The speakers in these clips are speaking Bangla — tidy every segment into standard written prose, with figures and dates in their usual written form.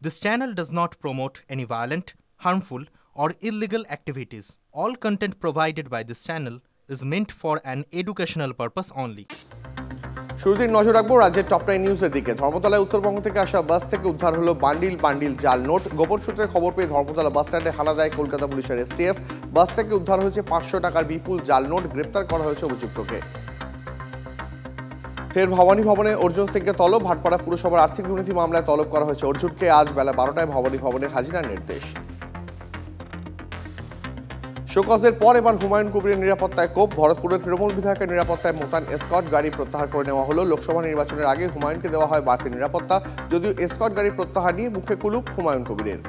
This channel does not promote any violent, harmful, or illegal activities. All content provided by this channel is meant for an educational purpose only. শুরুতেই নজর রাখবো রাজ্যের টপ 9 নিউজের দিকে। ধর্মতলায় উত্তরবঙ্গ থেকে আসা বাস থেকে উদ্ধার হলো বান্ডিল বান্ডিল জাল নোট। গোপন সূত্রের খবর পেয়ে ধর্মতলা বাস স্ট্যান্ডে হানা দেয় কলকাতা পুলিশের এসটিএফ। বাস থেকে উদ্ধার হয়েছে 500 টাকার বিপুল জাল নোট। গ্রেপ্তার করা হয়েছে অভিযুক্তকে। ফের ভবানী ভবনে অর্জুন সিংকে তলব। ভাটপাড়া পুরসভার আর্থিক দুর্নীতি মামলায় তলব করা হয়েছে অর্জুনকে। আজ বেলা 12টায় ভবানী ভবনে হাজিরার নির্দেশ। শোকজের পর এবার হুমায়ুন কবিরের নিরাপত্তায় কোপ। ভরতপুরের তৃণমূল বিধায়কের নিরাপত্তায় মোতায়েন এসকর্ট গাড়ি প্রত্যাহার করে নেওয়া হলো। লোকসভা নির্বাচনের আগে হুমায়ুনকে দেওয়া হয় বাড়তি নিরাপত্তা, যদিও এসকর্ট গাড়ি প্রত্যাহার নিয়ে মুখে কুলুপ হুমায়ুন কবিরের।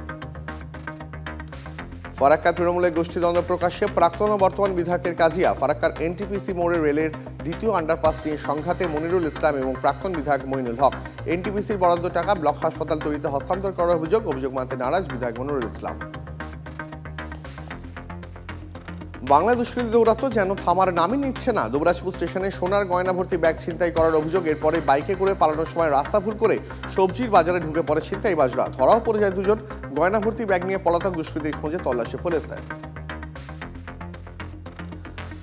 ফারাক্কা তৃণমূলের গোষ্ঠীদ্বন্দ্ব প্রকাশ্যে। প্রাক্তন ও বর্তমান বিধায়কের কাজিয়া। ফারাক্কার এনটিপিসি মোড়ে রেলের দ্বিতীয় আন্ডারপাস নিয়ে সংঘাতে মনিরুল ইসলাম এবং প্রাক্তন বিধায়ক মইনুল হক। এনটিপিসির বরাদ্দ টাকা ব্লক হাসপাতাল তৈরিতে হস্তান্তর করার অভিযোগ মানতে নারাজ বিধায়ক মনিরুল ইসলাম। বাংলা দুষ্কৃতী দৌরাত্ম্য যেন থামার নামই নিচ্ছে না। দুবরাজপুর স্টেশনে সোনার গয়না ভর্তি ব্যাগ ছিনতাই করার অভিযোগ। এরপরে বাইকে করে পালানোর সময় রাস্তা ভুল করে সবজির বাজারে ঢুকে পড়ে ছিনতাইবাজরা। ধরাও পড়ে যায় দুজন। গয়না ভর্তি ব্যাগ নিয়ে পলাতক দুষ্কৃতীর খোঁজে তল্লাশি পুলিশের।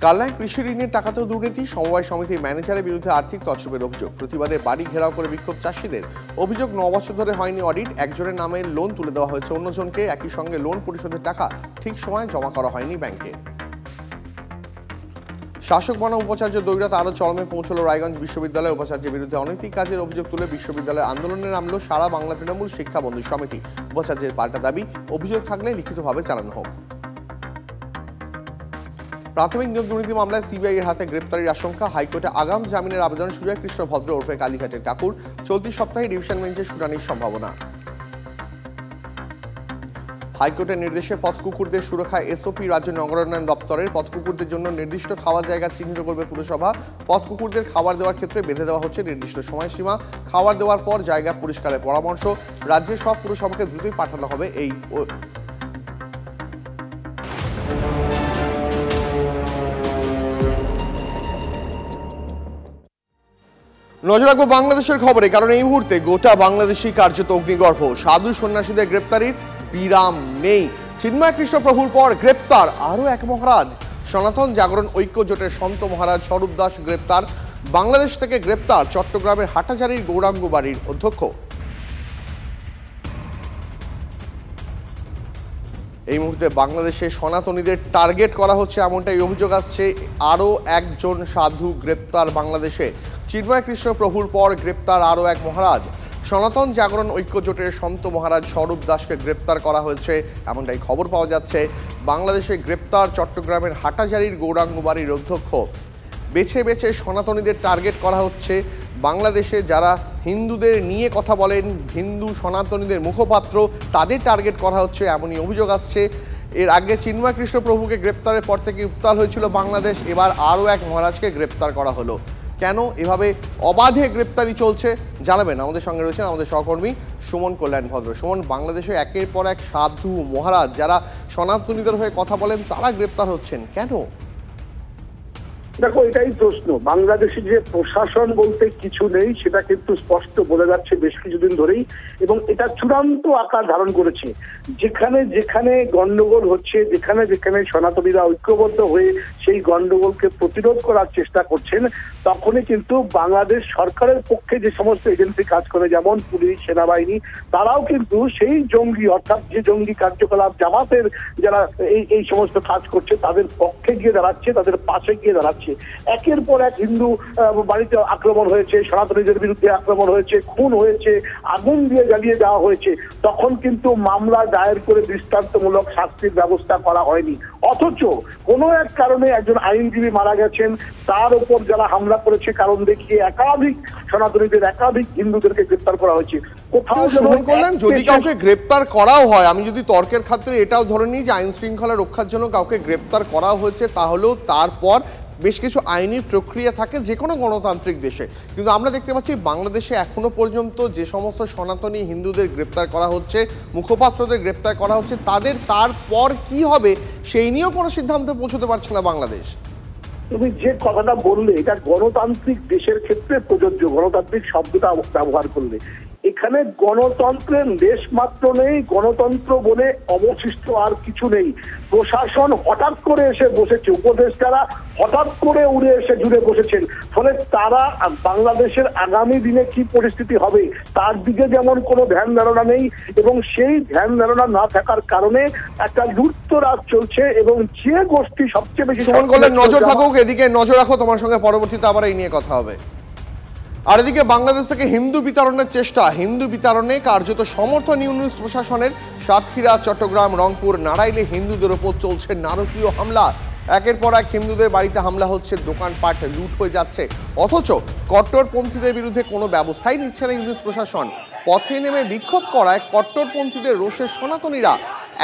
কালনায় কৃষি ঋণের টাকাতেও দুর্নীতি। সমবায় সমিতির ম্যানেজারের বিরুদ্ধে আর্থিক তছরূপের অভিযোগ। প্রতিবাদে বাড়ি ঘেরাও করে বিক্ষোভ চাষিদের। অভিযোগ 9 বছর ধরে হয়নি অডিট। একজনের নামে লোন তুলে দেওয়া হয়েছে অন্যজনকে। একই সঙ্গে লোন পরিশোধের টাকা ঠিক সময়ে জমা করা হয়নি ব্যাংকে। শাসক বনাম উপাচার্য দ্বৈরথ আরও চরমে পৌঁছল রায়গঞ্জ বিশ্ববিদ্যালয়ে। উপাচার্যের বিরুদ্ধে অনৈতিক কাজের অভিযোগ তুলে বিশ্ববিদ্যালয়ের আন্দোলনে নামল সারা বাংলা তৃণমূল শিক্ষা বন্ধু সমিতি। উপাচার্যের পাল্টা দাবি, অভিযোগ থাকলে লিখিতভাবে জানানো হোক। প্রাথমিক নিয়োগ দুর্নীতি মামলায় সিবিআই এর হাতে গ্রেপ্তারির আশঙ্কা। হাইকোর্টে আগাম জামিনের আবেদন সুজয় কৃষ্ণ ভদ্র ওরফে কালীঘাটের কাকুর। চলতি সপ্তাহে ডিভিশন বেঞ্চে শুনানির সম্ভাবনা। হাইকোর্টের নির্দেশে পথ কুকুরদের সুরক্ষায় এসওপি রাজ্য নগরায়ণ দপ্তরের। পথ কুকুরদের জন্য নির্দিষ্ট খাওয়ার জায়গা চিহ্নিত করবে পুরসভা। পথ কুকুরদের খাবার দেওয়ার ক্ষেত্রে বেঁধে দেওয়া হচ্ছে নির্দিষ্ট সময়সীমা। খাবার দেওয়ার পর জায়গা পরিষ্কারের পরামর্শ। রাজ্যের সব পুরসভাকে দ্রুতই পাঠানো হবে এই। নজর রাখবো বাংলাদেশের খবরে, কারণ এই মুহূর্তে গোটা বাংলাদেশী কার্যত অগ্নিগর্ভ। সাধু সন্ন্যাসীদের গ্রেপ্তারির বিরাম নেই। চিন্ময় কৃষ্ণ প্রভুর পর গ্রেপ্তার আরও এক মহারাজ। সনাতন জাগরণ ঐক্য জোটের সন্ত মহারাজ স্বরূপ দাস গ্রেপ্তার। বাংলাদেশ থেকে গ্রেপ্তার চট্টগ্রামের হাটাজারির গৌরাঙ্গ বাড়ির অধ্যক্ষ। এই মুহূর্তে বাংলাদেশে সনাতনীদের টার্গেট করা হচ্ছে এমনটাই অভিযোগ আসছে। আরও একজন সাধু গ্রেপ্তার বাংলাদেশে। চিন্ময় কৃষ্ণ প্রভুর পর গ্রেপ্তার আরও এক মহারাজ। সনাতন জাগরণ ঐক্য জোটের সন্ত মহারাজ স্বরূপ দাসকে গ্রেপ্তার করা হয়েছে এমনটাই খবর পাওয়া যাচ্ছে। বাংলাদেশে গ্রেপ্তার চট্টগ্রামের হাটাজারির গৌরাঙ্গ বাড়ির অধ্যক্ষ। বেছে বেছে সনাতনীদের টার্গেট করা হচ্ছে। বাংলাদেশে যারা হিন্দুদের নিয়ে কথা বলেন, হিন্দু সনাতনীদের মুখপাত্র, তাদের টার্গেট করা হচ্ছে এমনই অভিযোগ আসছে। এর আগে চিন্ময় কৃষ্ণ প্রভুকে গ্রেপ্তারের পর থেকে উত্তাল হয়েছিল বাংলাদেশ। এবার আরও এক মহারাজকে গ্রেপ্তার করা হলো। কেন এভাবে অবাধে গ্রেপ্তারি চলছে জানাবেন। আমাদের সঙ্গে রয়েছেন আমাদের সহকর্মী সুমন কল্যাণ ভদ্র। সুমন, বাংলাদেশে একের পর এক সাধু মহারাজ যারা সনাতনীদের হয়ে কথা বলেন তারা গ্রেপ্তার হচ্ছেন কেন? দেখো, এটাই প্রশ্ন। বাংলাদেশে যে প্রশাসন বলতে কিছু নেই সেটা কিন্তু স্পষ্ট বোঝা যাচ্ছে বেশ কিছুদিন ধরেই, এবং এটা চূড়ান্ত আকার ধারণ করেছে। যেখানে যেখানে গন্ডগোল হচ্ছে, যেখানে যেখানে সনাতনীরা ঐক্যবদ্ধ হয়ে সেই গন্ডগোলকে প্রতিরোধ করার চেষ্টা করছেন, তখনই কিন্তু বাংলাদেশ সরকারের পক্ষে যে সমস্ত এজেন্সি কাজ করে, যেমন পুলিশ, সেনাবাহিনী, তারাও কিন্তু সেই জঙ্গি, অর্থাৎ যে জঙ্গি কার্যকলাপ জামাতের যারা এই সমস্ত কাজ করছে তাদের পক্ষে গিয়ে দাঁড়াচ্ছে, তাদের পাশে গিয়ে দাঁড়াচ্ছে। একের পর এক হিন্দু বাড়িতে আক্রমণ হয়েছে, সনাতনীদের বিরুদ্ধে আক্রমণ হয়েছে, খুন হয়েছে, আগুন দিয়ে জ্বালিয়ে দেওয়া হয়েছে। তখন কিন্তু মামলা দায়ের করে দৃষ্টান্তমূলক শাস্তির ব্যবস্থা করা হয়নি। অথচ কোনো এক কারণে একজন আইনজীবী মারা গেছেন, তার উপর যারা হামলা করেছে কারণ দেখিয়ে একাধিক সনাতনীদের, একাধিক হিন্দুদেরকে গ্রেপ্তার করা হয়েছে। কোথাও যদি কাউকে গ্রেপ্তার করাও হয়, আমি যদি তর্কের খাতিরে এটাও ধরে নিই যে আইন শৃঙ্খলা রক্ষার জন্য কাউকে গ্রেপ্তার করা হয়েছে, তাহলেও তারপর বেশ কিছু আইনি প্রক্রিয়া থাকে যে কোনো গণতান্ত্রিক দেশে। কিন্তু আমরা দেখতে পাচ্ছি বাংলাদেশে এখনো পর্যন্ত যে সমস্ত সনাতনী হিন্দুদের গ্রেপ্তার করা হচ্ছে, মুখপাত্রদের গ্রেপ্তার করা হচ্ছে, তাদের তারপর কি হবে সেই নিয়েও কোনো সিদ্ধান্তে পৌঁছতে পারছে না বাংলাদেশ। তুমি যে কথাটা বললে এটা গণতান্ত্রিক দেশের ক্ষেত্রে প্রযোজ্য, গণতান্ত্রিক শব্দটা ব্যবহার করলে। এখানে গণতন্ত্রের দেশ মাত্র নেই, গণতন্ত্র বলে অবশিষ্ট আর কিছু নেই। প্রশাসন হঠাৎ করে এসে বসেছে, উপদেষ্টারা হঠাৎ করে উড়ে এসে জুড়ে বসেছেন, ফলে তারা বাংলাদেশের আগামী দিনে কি পরিস্থিতি হবে তার দিকে যেমন কোনো ধ্যান ধারণা নেই, এবং সেই ধ্যান ধারণা না থাকার কারণে একটা লুটতরাজ চলছে, এবং যে গোষ্ঠী সবচেয়ে বেশি নজর থাকুক, এদিকে নজর রাখো, তোমার সঙ্গে পরবর্তীতে আবার এই নিয়ে কথা হবে। আর এদিকে বাংলাদেশ থেকে হিন্দু বিতরণের চেষ্টা, হিন্দু বিতরণে কার্যত সমর্থন ইউনূস প্রশাসনের। সাতক্ষীরা, চট্টগ্রাম, রংপুর, নাড়াইলে হিন্দুদের ওপর চলছে নারকীয় হামলা। একের পর এক হিন্দুদের বাড়িতে হামলা হচ্ছে, দোকানপাট লুট হয়ে যাচ্ছে, অথচ কট্টরপন্থীদের বিরুদ্ধে কোনো ব্যবস্থাই নিচ্ছে না ইউনূস প্রশাসন। পথে নেমে বিক্ষোভ করায় কট্টরপন্থীদের রোষে সনাতনীরা।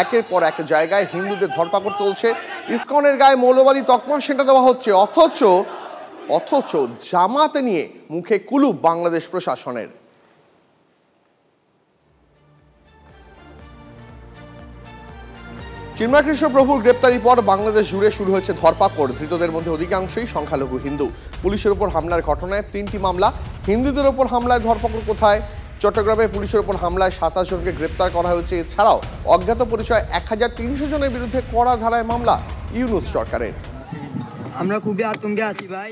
একের পর এক জায়গায় হিন্দুদের ধরপাকড় চলছে, ইসকনের গায়ে মৌলবাদী তকমা সেটা দেওয়া হচ্ছে, অথচ জামাত নিয়ে মুখে কুলুপ বাংলাদেশ প্রশাসনের। চিন্ময় কৃষ্ণ প্রভুর গ্রেপ্তারির পর বাংলাদেশ জুড়ে শুরু হয়েছে ধরপাকড়। ধৃতদের মধ্যে অধিকাংশই সংখ্যালঘু হিন্দু। পুলিশের উপর হামলার ঘটনায় 3টি মামলা। হিন্দুদের ওপর হামলায় ধরপাকড় কোথায়? চট্টগ্রামে পুলিশের উপর হামলায় 27 জনকে গ্রেপ্তার করা হয়েছে। এছাড়াও অজ্ঞাত পরিচয় 1300 জনের বিরুদ্ধে কড়া ধারায় মামলা ইউনূস সরকারের। আমরা খুবই আতঙ্কে আছি ভাই।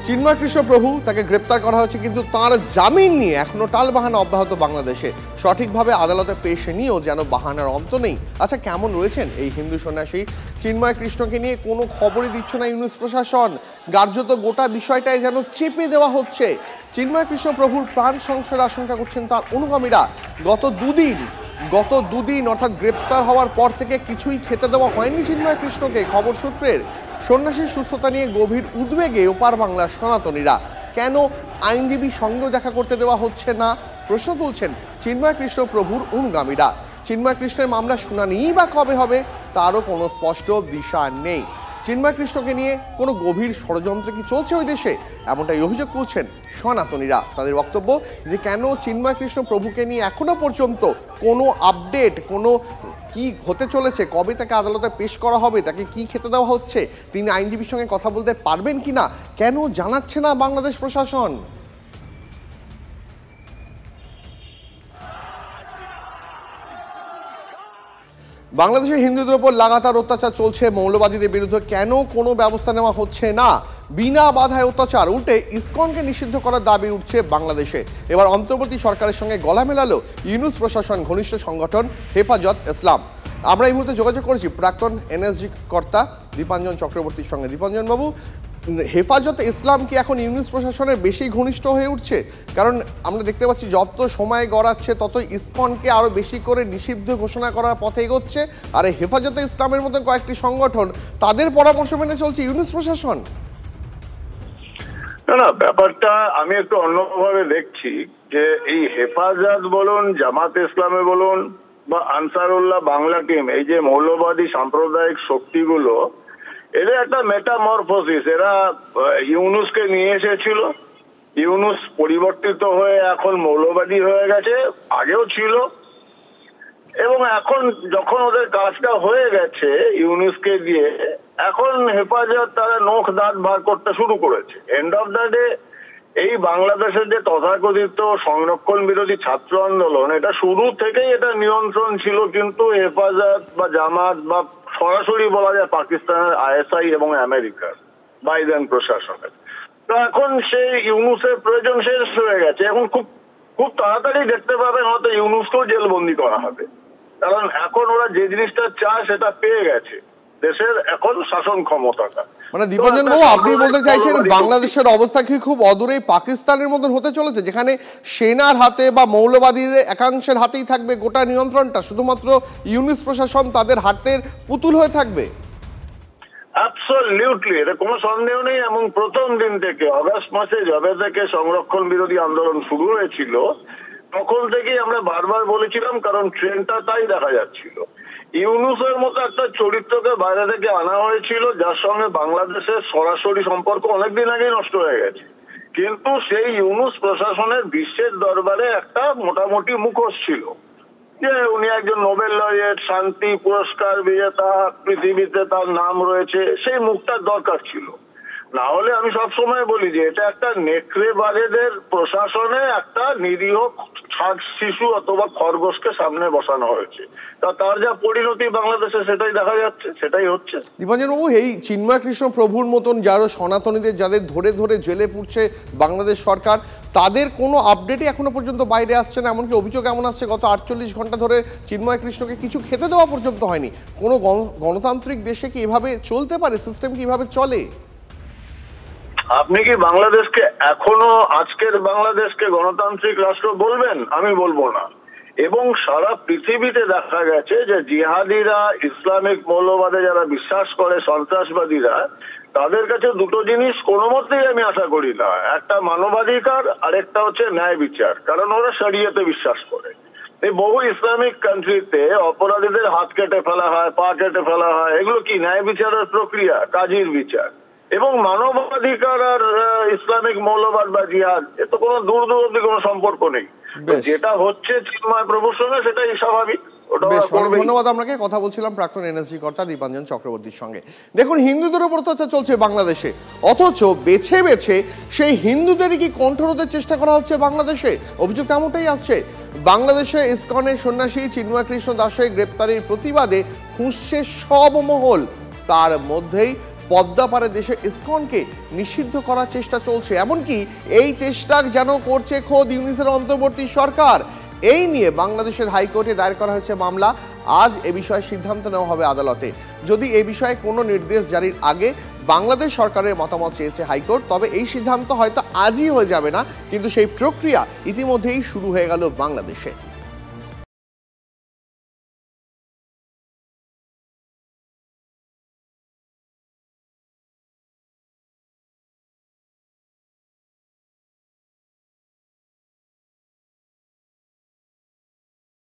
চিন্ময় কৃষ্ণ প্রভু, তাকে গ্রেপ্তার করা হয়েছে, কিন্তু তার জামিন নিয়ে এখনো টালবাহানা অব্যাহত বাংলাদেশে। সঠিকভাবে আদালতে পেশ নিয়েও যেন বাহানার অন্ত নেই। আচ্ছা, কেমন রয়েছেন এই হিন্দু সন্ন্যাসী চিন্ময় কৃষ্ণকে নিয়ে? কোনো খবরই দিচ্ছে না ইউনূস প্রশাসন। কার্যত গোটা বিষয়টাই যেন চেপে দেওয়া হচ্ছে। চিন্ময় কৃষ্ণ প্রভুর প্রাণ সংশয়ের আশঙ্কা করছেন তার অনুগামীরা। গত দুদিন অর্থাৎ গ্রেপ্তার হওয়ার পর থেকে কিছুই খেতে দেওয়া হয়নি চিন্ময় কৃষ্ণকে। খবর সূত্রের সন্ন্যাসীর সুস্থতা নিয়ে গভীর উদ্বেগে ওপার বাংলার সনাতনীরা। কেন আইনজীবীর সঙ্গেও দেখা করতে দেওয়া হচ্ছে না প্রশ্ন তুলছেন চিন্ময় কৃষ্ণ প্রভুর অনুগামীরা। চিন্ময় কৃষ্ণের মামলা শুনানিই বা কবে হবে তারও কোনো স্পষ্ট দিশা নেই। চিন্ময় কৃষ্ণকে নিয়ে কোনো গভীর ষড়যন্ত্র কি চলছে ওই দেশে, এমনটাই অভিযোগ তুলছেন সনাতনীরা। তাদের বক্তব্য যে কেন চিন্ময় কৃষ্ণ প্রভুকে নিয়ে এখনো পর্যন্ত কোনো আপডেট, কোনো কি হতে চলেছে, কবে তাকে আদালতে পেশ করা হবে, তাকে কি খেতে দেওয়া হচ্ছে, তিনি আইনজীবীর সঙ্গে কথা বলতে পারবেন কিনা, কেন জানাচ্ছে না বাংলাদেশ প্রশাসন? বাংলাদেশে হিন্দুদের উপর লাগাতার অত্যাচার চলছে, মৌলবাদীদের বিরুদ্ধে কেন কোনো ব্যবস্থা নেওয়া হচ্ছে না? বিনা বাধায় অত্যাচার, উল্টে ইসকনকে নিষিদ্ধ করার দাবি উঠছে বাংলাদেশে। এবার অন্তর্বর্তী সরকারের সঙ্গে গলা মেলালো ইউনূস প্রশাসন ঘনিষ্ঠ সংগঠন হেফাজত ইসলাম। আমরা এই মুহূর্তে যোগাযোগ করেছি প্রাক্তন এনএসজি কর্তা দীপাঞ্জন চক্রবর্তীর সঙ্গে। দীপাঞ্জন বাবু, হেফাজত ইসলাম কি এখন ইউনূস প্রশাসনের বেশি ঘনিষ্ঠ হয়ে উঠছে? কারণ আমরা দেখতে পাচ্ছি যত সময় গড়াচ্ছে ততই ইসকনকে আরো বেশি করে নিষিদ্ধ ঘোষণা করার পথে এগোচ্ছে, আর এই হেফাজতে ইসলামের মতন কয়েকটি সংগঠন, তাদের পরামর্শ মেনে চলছে ইউনূস প্রশাসন। না, ব্যাপারটা আমি একটু অন্যভাবে দেখছি যে এই হেফাজত বলুন, জামাত ইসলামে বলুন বা আনসারুল্লাহ বাংলা টিম, এই যে মৌলবাদী সাম্প্রদায়িক শক্তিগুলো, এদের একটা মেটামরফোসিস। এরা ইউনূসকে নিয়ে এসেছিল, ইউনূস পরিবর্তিত হয়ে এখন মৌলবাদী হয়ে গেছে, আগেও ছিল, এবং এখন যখন ওদের কাজটা হয়ে গেছে ইউনূসকে দিয়ে, এখন হেফাজত তারা নখ দাঁত বার করতে শুরু করেছে। এন্ড অফ দ্য ডে এই বাংলাদেশের যে তথাকথিত সংরক্ষণ বিরোধী ছাত্র আন্দোলন, এটা শুরু থেকেই এটা নিয়ন্ত্রণ ছিল কিন্তু হেফাজত বা জামাত বা সরাসরি বলা যায় পাকিস্তানের আইএসআই এবং আমেরিকার বাইডেন প্রশাসনের। তো এখন সেই ইউনূসের প্রয়োজন শেষ হয়ে গেছে। এখন খুব তাড়াতাড়ি দেখতে পাবেন হয়তো ইউনূসকেও জেলবন্দি করা হবে, কারণ এখন ওরা যে জিনিসটা চায় সেটা পেয়ে গেছে, দেশের এখন শাসন ক্ষমতাটা। মানে দীপাঞ্জন বাবু, আপনি বলতে চাইছেন বাংলাদেশের অবস্থা কি খুব অদূরেই পাকিস্তানের মতন হতে চলেছে, যেখানে সেনার হাতে বা মৌলবাদীদের একাংশের হাতেই থাকবে গোটা নিয়ন্ত্রণটা, শুধুমাত্র ইউনূস প্রশাসন তাদের হাতের পুতুল হয়ে থাকবে? অ্যাবসলিউটলি, এটা কোনো সন্দেহ নেই। এবং প্রথম দিন থেকে অগাস্ট মাসে যবে থেকে সংরক্ষণ বিরোধী আন্দোলন শুরু হয়েছিল তখন থেকেই আমরা বারবার বলেছিলাম, কারণ ট্রেন্ডটা তাই দেখা যাচ্ছিল। ইউনূসের মতো একটা চরিত্রকে বাইরে থেকে আনা হয়েছিল যার সঙ্গে বাংলাদেশের সরাসরি সম্পর্ক অনেকদিন আগেই নষ্ট হয়ে গেছে, কিন্তু সেই ইউনূস প্রশাসনের বিশ্বের দরবারে একটা মোটামুটি মুখোশ ছিল যে উনি একজন নোবেল লরিয়েট, শান্তি পুরস্কার বিজেতা, পৃথিবীতে তার নাম রয়েছে, সেই মুখটার দরকার ছিল। না হলে আমি সবসময় বলি যে এটা একটা নেকড়েবাজেদের প্রশাসনে একটা নিরীহ শিশু অথবা খরগোশকে সামনে বসানো হয়েছে। তার যা পরিণতি বাংলাদেশে সেটাই দেখা যাচ্ছে, সেটাই হচ্ছে। দীপাঞ্জন বাবু, এই চিন্ময় কৃষ্ণ প্রভুর মতন যারা সনাতনীদের যাদের ধরে ধরে জেলে পুড়ছে বাংলাদেশ সরকার, তাদের কোনো আপডেটই এখনো পর্যন্ত বাইরে আসছে না। এমনকি অভিযোগ এমন আসছে গত 48 ঘন্টা ধরে চিন্ময় কৃষ্ণকে কিছু খেতে দেওয়া পর্যন্ত হয়নি। কোনো গণতান্ত্রিক দেশে কি এভাবে চলতে পারে? সিস্টেম কিভাবে চলে? আপনি কি বাংলাদেশকে এখনো আজকের বাংলাদেশকে গণতান্ত্রিক রাষ্ট্র বলবেন? আমি বলবো না। এবং সারা পৃথিবীতে দেখা গেছে যে জিহাদিরা, ইসলামিক মৌলবাদে যারা বিশ্বাস করে, সন্ত্রাসবাদীরা, তাদের কাছে দুটো জিনিস কোনো মতেই আমি আশা করি না। একটা মানবাধিকার, আর একটা হচ্ছে ন্যায় বিচার। কারণ ওরা শরিয়তে বিশ্বাস করে। এই বহু ইসলামিক কান্ট্রিতে অপরাধীদের হাত কেটে ফেলা হয়, পা কেটে ফেলা হয়। এগুলো কি ন্যায় বিচারের প্রক্রিয়া? কাজীর বিচার। এবং মানবাধিকার আর ইসলামিক মৌলবাদ বা জিহাদ এ তো কোনো দূর দূরান্তি কোনো সম্পর্ক নেই। যেটা হচ্ছে চিন্ময় প্রভুর সঙ্গে সেটাই স্বাভাবিক। ধন্যবাদ আপনাকে। কথা বলছিলাম প্রাক্তন এনএসজি কর্তা দীপাঞ্জন চক্রবর্তীর সঙ্গে। দেখুন, হিন্দুদের উপর অত্যাচার চলছে বাংলাদেশে, অথচ বেছে বেছে সেই হিন্দুদেরই কি কণ্ঠরোধের চেষ্টা করা হচ্ছে বাংলাদেশে। অভিযোগ এমনটাই আসছে। বাংলাদেশে ইসকনের সন্ন্যাসী চিন্ময় কৃষ্ণ দাসের গ্রেপ্তারির প্রতিবাদে ফুঁসছে সব মহল। তার মধ্যেই পদ্মাপাড়ে দেশে ইসকনকে নিষিদ্ধ করার চেষ্টা চলছে। এমনকি এই চেষ্টা যেন করছে খোদ ইউনিসের অন্তর্বর্তী সরকার। এই নিয়ে বাংলাদেশের হাইকোর্টে দায়ের করা হয়েছে মামলা। আজ এ বিষয়ে সিদ্ধান্ত নেওয়া হবে আদালতে। যদি এই বিষয়ে কোনো নির্দেশ জারির আগে বাংলাদেশ সরকারের মতামত চেয়েছে হাইকোর্ট, তবে এই সিদ্ধান্ত হয়তো আজই হয়ে যাবে না, কিন্তু সেই প্রক্রিয়া ইতিমধ্যেই শুরু হয়ে গেল বাংলাদেশে।